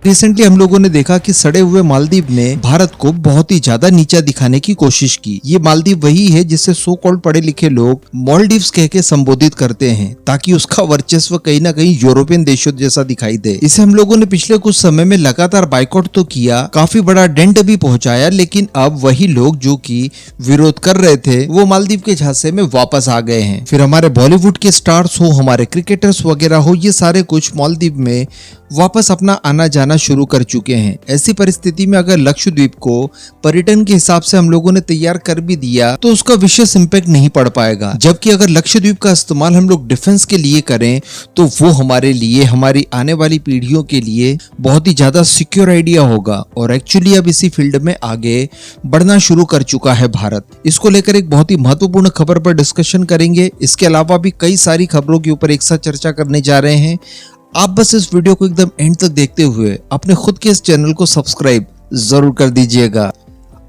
Recently हम लोगों ने देखा कि सड़े हुए मालदीव ने भारत को बहुत ही ज्यादा नीचा दिखाने की कोशिश की। ये मालदीव वही है जिसे सो कॉल्ड पढ़े लिखे लोग मालदीव्स कह के संबोधित करते हैं, ताकि उसका वर्चस्व कहीं ना कहीं यूरोपियन देशों जैसा दिखाई दे। इसे हम लोगों ने पिछले कुछ समय में लगातार बाइकआउट तो किया, काफी बड़ा डेंट भी पहुंचाया, लेकिन अब वही लोग जो कि विरोध कर रहे थे वो मालदीव के झांसे में वापस आ गए हैं। फिर हमारे बॉलीवुड के स्टार्स हो, हमारे क्रिकेटर्स वगैरह हो, ये सारे कुछ मालदीव में वापस अपना आना जाना शुरू कर चुके हैं। ऐसी परिस्थिति में अगर लक्षद्वीप को पर्यटन के हिसाब से हम लोगों ने तैयार कर भी दिया तो उसका विशेष इम्पैक्ट नहीं पड़ पाएगा, जबकि अगर लक्षद्वीप का इस्तेमाल हम लोग डिफेंस के लिए करें तो वो हमारे लिए, हमारी आने वाली पीढ़ियों के लिए बहुत ही ज्यादा सिक्योर आइडिया होगा। और एक्चुअली अब इसी फील्ड में आगे बढ़ना शुरू कर चुका है भारत। इसको लेकर एक बहुत ही महत्वपूर्ण खबर पर डिस्कशन करेंगे। इसके अलावा भी कई सारी खबरों के ऊपर एक साथ चर्चा करने जा रहे हैं। आप बस इस वीडियो को एकदम एंड तक देखते हुए अपने खुद के इस चैनल को सब्सक्राइब जरूर कर दीजिएगा।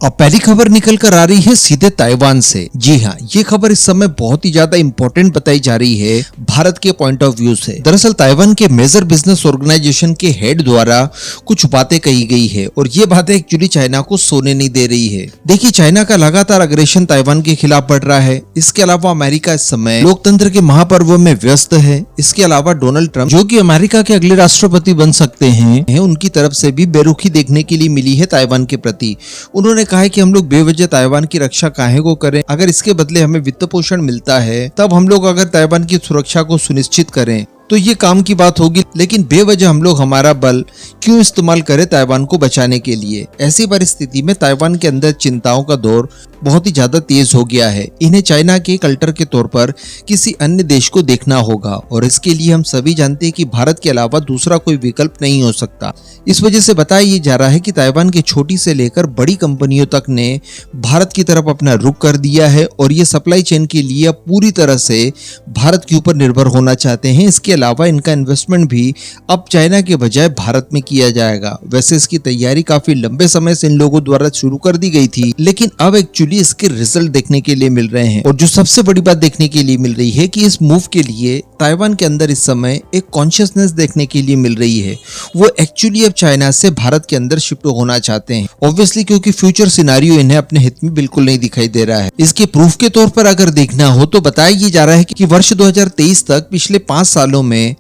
अब पहली खबर निकल कर आ रही है सीधे ताइवान से। जी हाँ, ये खबर इस समय बहुत ही ज्यादा इंपॉर्टेंट बताई जा रही है भारत के पॉइंट ऑफ व्यू से। दरअसल ताइवान के मेजर बिजनेस ऑर्गेनाइजेशन के हेड द्वारा कुछ बातें कही गई है और ये बातें एक्चुअली चाइना को सोने नहीं दे रही है। देखिए, चाइना का लगातार अग्रेशन ताइवान के खिलाफ बढ़ रहा है। इसके अलावा अमेरिका इस समय लोकतंत्र के महापर्व में व्यस्त है। इसके अलावा डोनाल्ड ट्रंप, जो कि अमेरिका के अगले राष्ट्रपति बन सकते हैं, उनकी तरफ से भी बेरुखी देखने के लिए मिली है ताइवान के प्रति। उन्होंने कहा है कि हम लोग बेवजह ताइवान की रक्षा काहे को करें, अगर इसके बदले हमें वित्त पोषण मिलता है तब हम लोग अगर ताइवान की सुरक्षा को सुनिश्चित करें तो ये काम की बात होगी, लेकिन बेवजह हम लोग हमारा बल क्यों इस्तेमाल करें ताइवान को बचाने के लिए। ऐसी परिस्थिति में ताइवान के अंदर चिंताओं का दौर बहुत ही ज्यादा तेज हो गया है। इन्हें चाइना के कल्टर के तौर पर किसी अन्य देश को देखना होगा और इसके लिए हम सभी जानते हैं कि भारत के अलावा दूसरा कोई विकल्प नहीं हो सकता। इस वजह से बताया ये जा रहा है कि ताइवान की छोटी से लेकर बड़ी कंपनियों तक ने भारत की तरफ अपना रुख कर दिया है और ये सप्लाई चेन के लिए अब पूरी तरह से भारत के ऊपर निर्भर होना चाहते हैं। इसके अलावा इनका इन्वेस्टमेंट भी अब चाइना के बजाय भारत में किया जाएगा। वैसे इसकी तैयारी काफी लंबे समय से इन लोगों द्वारा शुरू कर दी गई थी, लेकिन अब एक्चुअली इसके रिजल्ट देखने के लिए मिल रहे हैं। और जो सबसे बड़ी बात देखने के लिए मिल रही है कि इस मूव के लिए ताइवान के अंदर इस समय एक कॉन्शियसनेस देखने के लिए मिल रही है। वो एक्चुअली अब चाइना से भारत के अंदर शिफ्ट होना चाहते हैं, ऑब्वियसली, क्योंकि फ्यूचर सिनारियो इन्हें अपने हित में बिल्कुल नहीं दिखाई दे रहा है। इसके प्रूफ के तौर पर अगर देखना हो तो बताया ये जा रहा है कि वर्ष 2023 तक पिछले 5 सालों में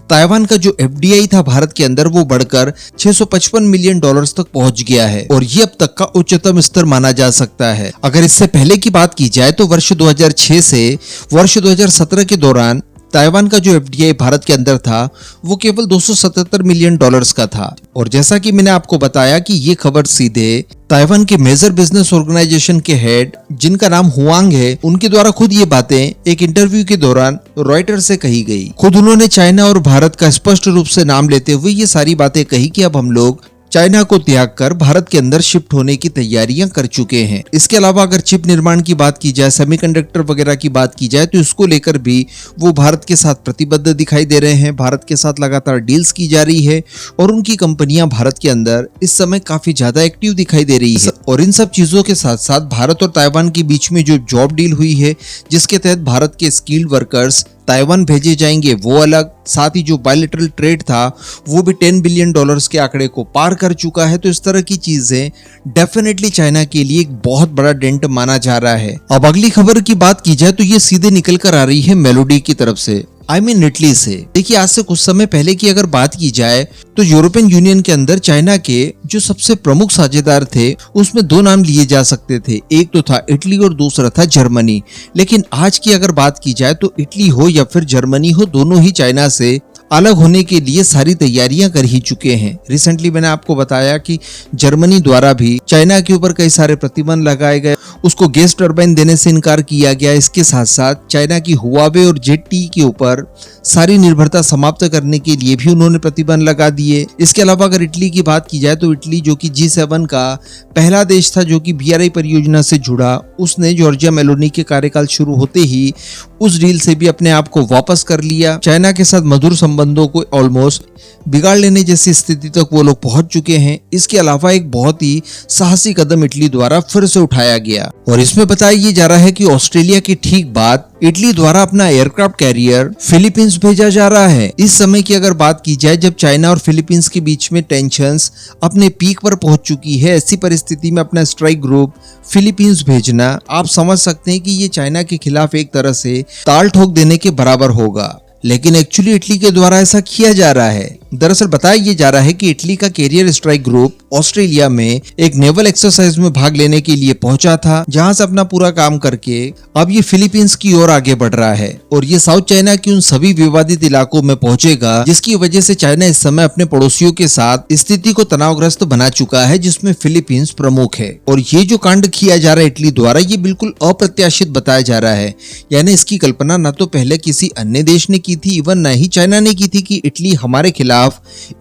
ताइवान का जो FDI था भारत के अंदर वो बढ़कर $655 मिलियन तक पहुंच गया है और ये अब तक का उच्चतम स्तर माना जा सकता है। अगर इससे पहले की बात की जाए तो वर्ष 2006 से वर्ष 2017 के दौरान ताइवान का जो FDI भारत के अंदर था वो केवल $277 मिलियन का था। और जैसा कि मैंने आपको बताया कि ये खबर सीधे ताइवान के मेजर बिजनेस ऑर्गेनाइजेशन के हेड, जिनका नाम हुआंग है, उनके द्वारा खुद ये बातें एक इंटरव्यू के दौरान रॉयटर्स से कही गई। खुद उन्होंने चाइना और भारत का स्पष्ट रूप से नाम लेते हुए ये सारी बातें कही कि अब हम लोग चाइना को त्याग कर भारत के अंदर शिफ्ट होने की तैयारियां कर चुके हैं। इसके अलावा अगर चिप निर्माण की बात की जाए, सेमीकंडक्टर वगैरह की बात की जाए तो इसको लेकर भी वो भारत के साथ प्रतिबद्ध दिखाई दे रहे हैं। भारत के साथ लगातार डील्स की जा रही है और उनकी कंपनियां भारत के अंदर इस समय काफी ज्यादा एक्टिव दिखाई दे रही है। और इन सब चीजों के साथ साथ भारत और ताइवान के बीच में जो जॉब डील हुई है, जिसके तहत भारत के स्किल्ड वर्कर्स ताइवान भेजे जाएंगे, वो अलग, साथ ही जो बायलैटरल ट्रेड था वो भी $10 बिलियन के आंकड़े को पार कर चुका है। तो इस तरह की चीजें डेफिनेटली चाइना के लिए एक बहुत बड़ा डेंट माना जा रहा है। अब अगली खबर की बात की जाए तो ये सीधे निकल कर आ रही है मेलोडी की तरफ से, इटली से। देखिए, आज से कुछ समय पहले की अगर बात की जाए तो यूरोपियन यूनियन के अंदर चाइना के जो सबसे प्रमुख साझेदार थे उसमें 2 नाम लिए जा सकते थे। एक तो था इटली और दूसरा था जर्मनी। लेकिन आज की अगर बात की जाए तो इटली हो या फिर जर्मनी हो, दोनों ही चाइना से अलग होने के लिए सारी तैयारियां कर ही चुके हैं। रिसेंटली मैंने आपको बताया कि जर्मनी द्वारा भी चाइना के ऊपर कई सारे प्रतिबंध लगाए गए, उसको गैस टरबाइन देने से इनकार किया गया। इसके साथ साथ चाइना की हुआवे और ZTE के ऊपर सारी निर्भरता समाप्त करने के लिए भी उन्होंने प्रतिबंध लगा दिए। इसके अलावा अगर इटली की बात की जाए तो इटली, जो कि G7 का पहला देश था जो कि BRI परियोजना से जुड़ा, उसने जॉर्जिया मेलोनी के कार्यकाल शुरू होते ही उस डील से भी अपने आप को वापस कर लिया। चाइना के साथ मधुर संबंधों को ऑलमोस्ट बिगाड़ लेने जैसी स्थिति तक वो लोग पहुंच चुके हैं। इसके अलावा एक बहुत ही साहसी कदम इटली द्वारा फिर से उठाया गया और इसमें बताया ये जा रहा है कि ऑस्ट्रेलिया के ठीक बाद इटली द्वारा अपना एयरक्राफ्ट कैरियर फिलीपींस भेजा जा रहा है। इस समय की अगर बात की जाए जब चाइना और फिलीपींस के बीच में टेंशंस अपने पीक पर पहुंच चुकी है, ऐसी परिस्थिति में अपना स्ट्राइक ग्रुप फिलीपींस भेजना आप समझ सकते हैं कि ये चाइना के खिलाफ एक तरह से ताल ठोक देने के बराबर होगा। लेकिन एक्चुअली इटली के द्वारा ऐसा किया जा रहा है। दरअसल बताया ये जा रहा है कि इटली का कैरियर स्ट्राइक ग्रुप ऑस्ट्रेलिया में एक नेवल एक्सरसाइज में भाग लेने के लिए पहुंचा था, जहां से अपना पूरा काम करके अब ये फिलीपींस की ओर आगे बढ़ रहा है और ये साउथ चाइना के उन सभी विवादित इलाकों में पहुंचेगा जिसकी वजह से चाइना इस समय अपने पड़ोसियों के साथ स्थिति को तनावग्रस्त बना चुका है, जिसमें फिलीपींस प्रमुख है। और ये जो कांड किया जा रहा है इटली द्वारा, ये बिल्कुल अप्रत्याशित बताया जा रहा है। यानी इसकी कल्पना न तो पहले किसी अन्य देश ने की थी, इवन न ही चाइना ने की थी कि इटली हमारे खिलाफ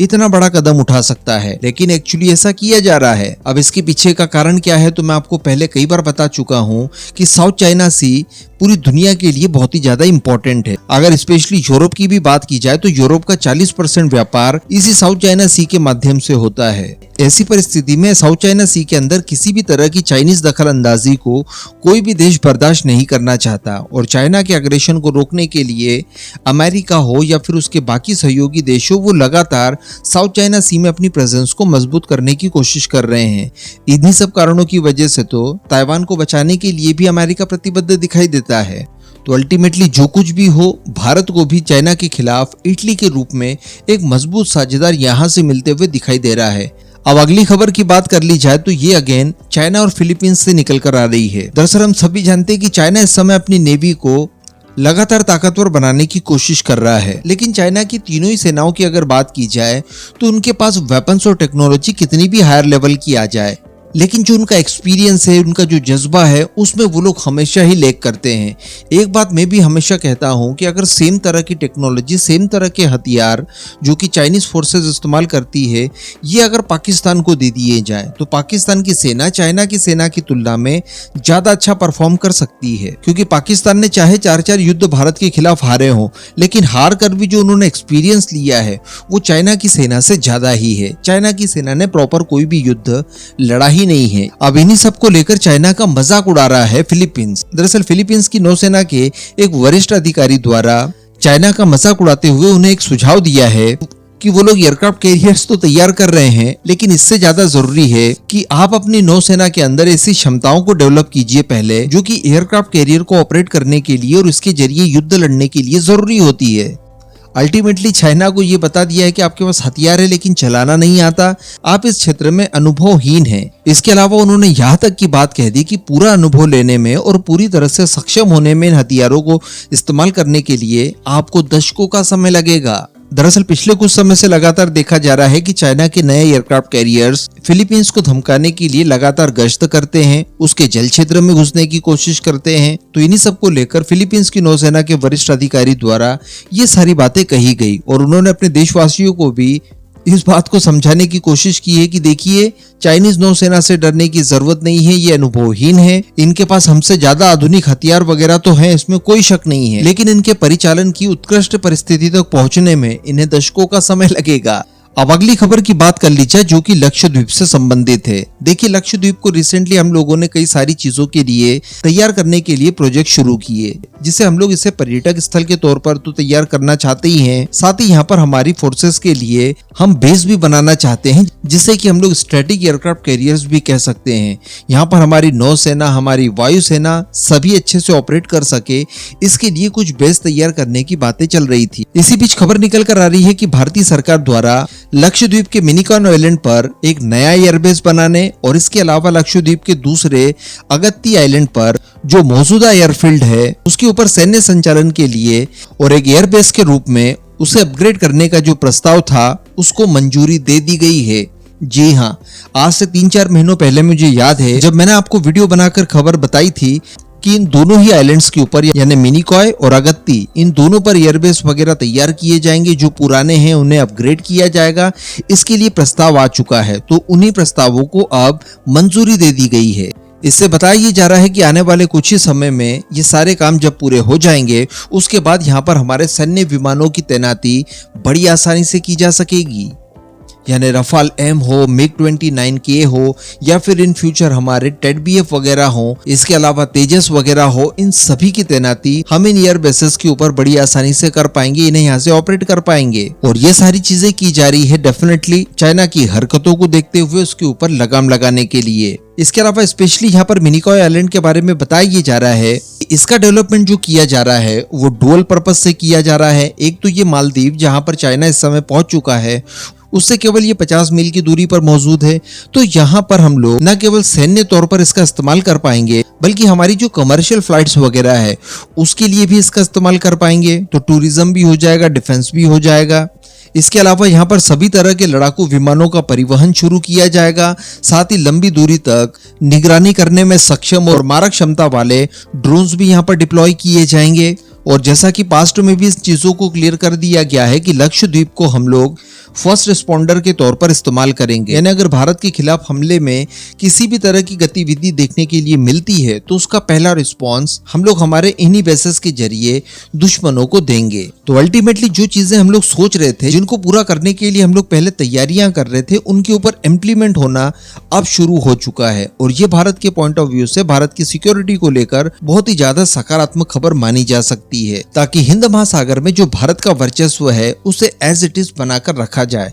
इतना बड़ा कदम उठा सकता है, लेकिन एक्चुअली ऐसा किया जा रहा है। अब इसके पीछे का कारण क्या है तो मैं आपको पहले कई बार बता चुका हूं कि साउथ चाइना सी पूरी दुनिया के लिए बहुत ही ज्यादा इंपॉर्टेंट है। अगर स्पेशली यूरोप की भी बात की जाए तो यूरोप का 40% व्यापार इसी साउथ चाइना सी के माध्यम से होता है। ऐसी परिस्थिति में साउथ चाइना सी के अंदर किसी भी तरह की चाइनीज दखल अंदाजी को कोई भी देश बर्दाश्त नहीं करना चाहता और चाइना के अग्रेशन को रोकने के लिए अमेरिका हो या फिर उसके बाकी सहयोगी देश हो, वो लगातार साउथ चाइना सी में अपनी प्रेजेंस को मजबूत करने की कोशिश कर रहे हैं। इन्हीं सब कारणों की वजह से तो ताइवान को बचाने के लिए भी अमेरिका प्रतिबद्ध दिखाई देता है। तो अल्टीमेटली जो कुछ भी हो, भारत को भी चाइना के खिलाफ इटली के रूप में एक मजबूत साझेदार यहां से मिलते हुए दिखाई दे रहा है। अब अगली खबर की बात कर ली जाए तो ये अगेन चाइना और फिलीपींस से निकल कर आ रही है। दरअसल हम सभी जानते हैं कि चाइना इस समय अपनी नेवी को लगातार ताकतवर बनाने की कोशिश कर रहा है, लेकिन चाइना की तीनों ही सेनाओं की अगर बात की जाए तो उनके पास वेपन्स और टेक्नोलॉजी कितनी भी हायर लेवल की आ जाए, लेकिन जो उनका एक्सपीरियंस है, उनका जो जज्बा है, उसमें वो लोग हमेशा ही लैग करते हैं। एक बात मैं भी हमेशा कहता हूं कि अगर सेम तरह की टेक्नोलॉजी, सेम तरह के हथियार जो कि चाइनीज फोर्सेस इस्तेमाल करती है, ये अगर पाकिस्तान को दे दिए जाए तो पाकिस्तान की सेना चाइना की सेना की तुलना में ज्यादा अच्छा परफॉर्म कर सकती है। क्योंकि पाकिस्तान ने चाहे 4-4 युद्ध भारत के खिलाफ हारे हों, लेकिन हार कर भी जो उन्होंने एक्सपीरियंस लिया है वो चाइना की सेना से ज्यादा ही है। चाइना की सेना ने प्रॉपर कोई भी युद्ध लड़ा ही नहीं है। अब इन्हीं सब को लेकर चाइना का मजाक उड़ा रहा है फिलीपींस। दरअसल फिलीपींस की नौसेना के एक वरिष्ठ अधिकारी द्वारा चाइना का मजाक उड़ाते हुए उन्हें एक सुझाव दिया है कि वो लोग एयरक्राफ्ट कैरियर्स तो तैयार कर रहे हैं, लेकिन इससे ज्यादा जरूरी है कि आप अपनी नौसेना के अंदर ऐसी क्षमताओं को डेवलप कीजिए पहले, जो कि एयरक्राफ्ट कैरियर को ऑपरेट करने के लिए और इसके जरिए युद्ध लड़ने के लिए जरूरी होती है। अल्टीमेटली चाइना को ये बता दिया है कि आपके पास हथियार है लेकिन चलाना नहीं आता, आप इस क्षेत्र में अनुभवहीन हैं। इसके अलावा उन्होंने यहाँ तक की बात कह दी कि पूरा अनुभव लेने में और पूरी तरह से सक्षम होने में इन हथियारों को इस्तेमाल करने के लिए आपको दशकों का समय लगेगा। दरअसल पिछले कुछ समय से लगातार देखा जा रहा है कि चाइना के नए एयरक्राफ्ट कैरियर्स फिलीपींस को धमकाने के लिए लगातार गश्त करते हैं, उसके जल क्षेत्र में घुसने की कोशिश करते हैं। तो इन्हीं सब को लेकर फिलीपींस की नौसेना के वरिष्ठ अधिकारी द्वारा ये सारी बातें कही गई और उन्होंने अपने देशवासियों को भी इस बात को समझाने की कोशिश की है कि देखिए, चाइनीज नौसेना से डरने की जरूरत नहीं है, ये अनुभवहीन है, इनके पास हमसे ज्यादा आधुनिक हथियार वगैरह तो हैं, इसमें कोई शक नहीं है, लेकिन इनके परिचालन की उत्कृष्ट परिस्थिति तक पहुंचने में इन्हें दशकों का समय लगेगा। अब अगली खबर की बात कर ली जाए जो कि लक्षद्वीप से संबंधित है। देखिए, लक्षद्वीप को रिसेंटली हम लोगों ने कई सारी चीजों के लिए तैयार करने के लिए प्रोजेक्ट शुरू किए, जिसे हम लोग इसे पर्यटक स्थल के तौर पर तो तैयार करना चाहते ही हैं, साथ ही यहाँ पर हमारी फोर्सेस के लिए हम बेस भी बनाना चाहते हैं, जिसे कि हम लोग स्ट्रेटेजिक एयरक्राफ्ट कैरियर्स भी कह सकते हैं। यहाँ पर हमारी नौसेना, हमारी वायुसेना सभी अच्छे से ऑपरेट कर सके, इसके लिए कुछ बेस तैयार करने की बातें चल रही थी। इसी बीच खबर निकल कर आ रही है कि भारतीय सरकार द्वारा लक्षद्वीप के मिनिकॉय आइलैंड पर एक नया एयरबेस बनाने और इसके अलावा लक्षद्वीप के दूसरे अगत्ती आइलैंड पर जो मौजूदा एयरफील्ड है उसके ऊपर सैन्य संचालन के लिए और एक एयरबेस के रूप में उसे अपग्रेड करने का जो प्रस्ताव था उसको मंजूरी दे दी गई है। जी हाँ, आज से 3-4 महीनों पहले मुझे याद है जब मैंने आपको वीडियो बनाकर खबर बताई थी कि इन दोनों ही आइलैंड्स के ऊपर यानी मिनिकॉय और अगत्ती, इन दोनों पर एयरबेस वगैरह तैयार किए जाएंगे। जो पुराने हैं उन्हें अपग्रेड किया जाएगा, इसके लिए प्रस्ताव आ चुका है, तो उन्हीं प्रस्तावों को अब मंजूरी दे दी गई है। इससे बताया जा रहा है कि आने वाले कुछ ही समय में ये सारे काम जब पूरे हो जाएंगे उसके बाद यहाँ पर हमारे सैन्य विमानों की तैनाती बड़ी आसानी से की जा सकेगी। यानी रफाल एम हो, मिग 29K हो या फिर इन फ्यूचर हमारे टेड-BF वगैरह हो, इसके अलावा तेजस वगैरह हो, इन सभी की तैनाती हम इन एयर बेसेस के ऊपर बड़ी आसानी से कर पाएंगे, इन्हें यहाँ से ऑपरेट कर पाएंगे। और ये सारी चीजें की जा रही है डेफिनेटली चाइना की हरकतों को देखते हुए उसके ऊपर लगाम लगाने के लिए। इसके अलावा स्पेशली यहाँ पर मिनिकॉय आइलैंड के बारे में बताया ये जा रहा है, इसका डेवलपमेंट जो किया जा रहा है वो डुअल पर्पस से किया जा रहा है। एक तो ये मालदीव जहाँ पर चाइना इस समय पहुंच चुका है, उससे केवल ये 50 मील की दूरी पर मौजूद है, तो यहाँ पर हम लोग न केवल सैन्य तौर पर इसका इस्तेमाल कर पाएंगे बल्कि हमारी जो कमर्शियल फ्लाइट्स वगैरह है उसके लिए भी इसका इस्तेमाल कर पाएंगे। तो टूरिज्म भी हो जाएगा, डिफेंस भी हो जाएगा। इसके अलावा यहाँ पर सभी तरह के लड़ाकू विमानों का परिवहन शुरू किया जाएगा, साथ ही लंबी दूरी तक निगरानी करने में सक्षम और मारक क्षमता वाले ड्रोन्स भी यहाँ पर डिप्लॉय किए जाएंगे। और जैसा कि पास्ट में भी इस चीजों को क्लियर कर दिया गया है कि लक्षद्वीप को हम लोग फर्स्ट रिस्पॉन्डर के तौर पर इस्तेमाल करेंगे, यानी अगर भारत के खिलाफ हमले में किसी भी तरह की गतिविधि देखने के लिए मिलती है तो उसका पहला रिस्पॉन्स हम लोग हमारे इन्हीं बेसेस के जरिए दुश्मनों को देंगे। तो अल्टीमेटली जो चीजें हम लोग सोच रहे थे, जिनको पूरा करने के लिए हम लोग पहले तैयारियां कर रहे थे, उनके ऊपर इम्प्लीमेंट होना अब शुरू हो चुका है। और ये भारत के पॉइंट ऑफ व्यू से भारत की सिक्योरिटी को लेकर बहुत ही ज्यादा सकारात्मक खबर मानी जा सकती है, ताकि हिंद महासागर में जो भारत का वर्चस्व है उसे एज इट इज बनाकर रखा जाए।